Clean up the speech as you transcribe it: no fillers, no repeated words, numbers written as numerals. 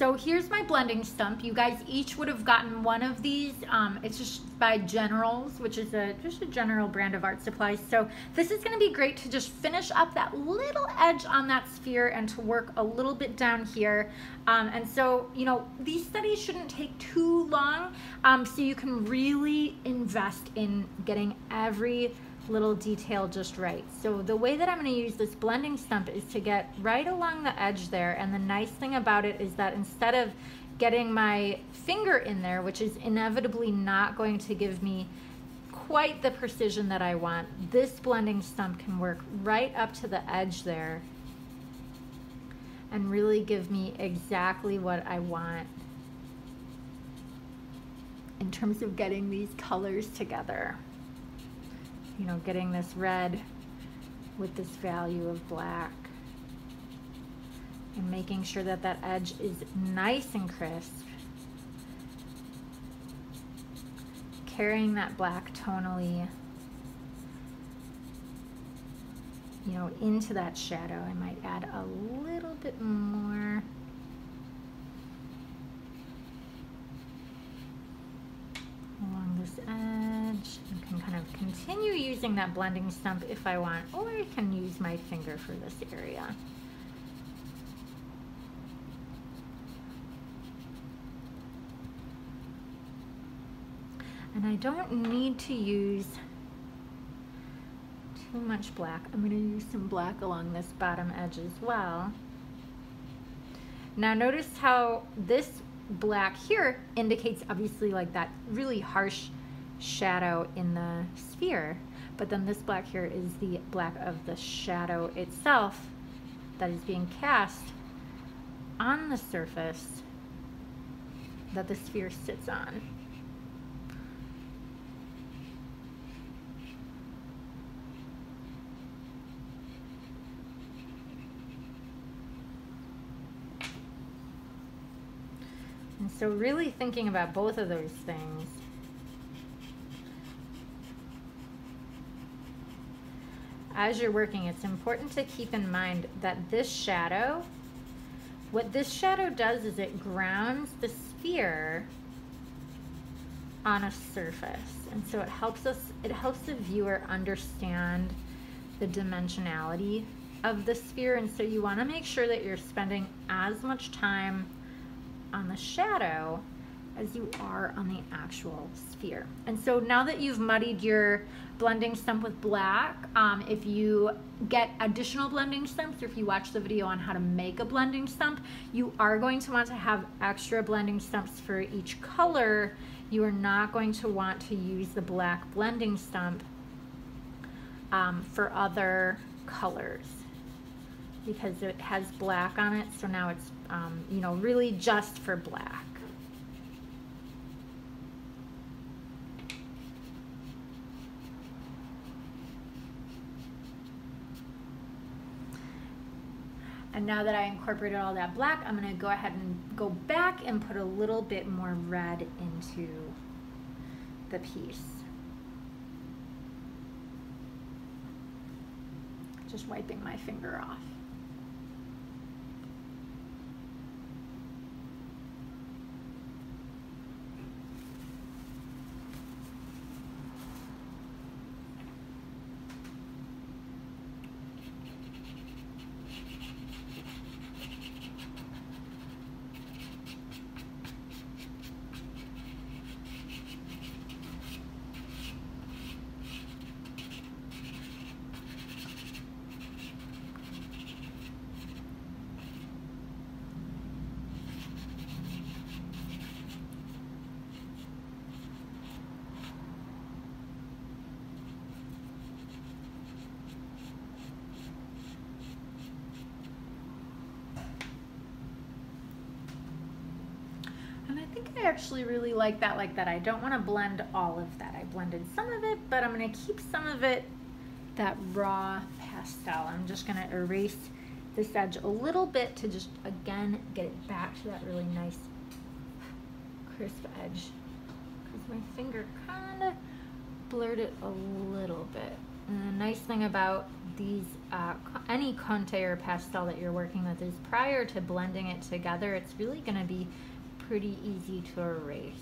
So here's my blending stump. You guys each would have gotten one of these. It's just by Generals, which is just a general brand of art supplies. So this is gonna be great to just finish up that little edge on that sphere and to work a little bit down here. And so, you know, these studies shouldn't take too long, so you can really invest in getting every little detail just right. So the way that I'm going to use this blending stump is to get right along the edge there, and the nice thing about it is that instead of getting my finger in there, which is inevitably not going to give me quite the precision that I want, this blending stump can work right up to the edge there and really give me exactly what I want in terms of getting these colors together. You know, getting this red with this value of black and making sure that that edge is nice and crisp. Carrying that black tonally, you know, into that shadow. I might add a little bit more. Along this edge. I can kind of continue using that blending stump if I want, or I can use my finger for this area. And I don't need to use too much black. I'm going to use some black along this bottom edge as well. Now notice how this black here indicates obviously like that really harsh shadow in the sphere, but then this black here is the black of the shadow itself that is being cast on the surface that the sphere sits on. And so really thinking about both of those things. As you're working, it's important to keep in mind that this shadow, what this shadow does is it grounds the sphere on a surface. And so it helps the viewer understand the dimensionality of the sphere. And so you want to make sure that you're spending as much time on the shadow as you are on the actual sphere. And so now that you've muddied your blending stump with black, if you get additional blending stumps, or if you watch the video on how to make a blending stump, you are going to want to have extra blending stumps for each color. You are not going to want to use the black blending stump for other colors, because it has black on it. So now it's, you know, really just for black. And now that I incorporated all that black, I'm going to go ahead and go back and put a little bit more red into the piece. Just wiping my finger off. I actually really like that I don't want to blend all of that. I blended some of it, but I'm going to keep some of it that raw pastel. I'm just going to erase this edge a little bit to just, again, get it back to that really nice crisp edge, because my finger kind of blurred it a little bit. And the nice thing about these, any Conte or pastel that you're working with, is prior to blending it together, it's really going to be pretty easy to erase.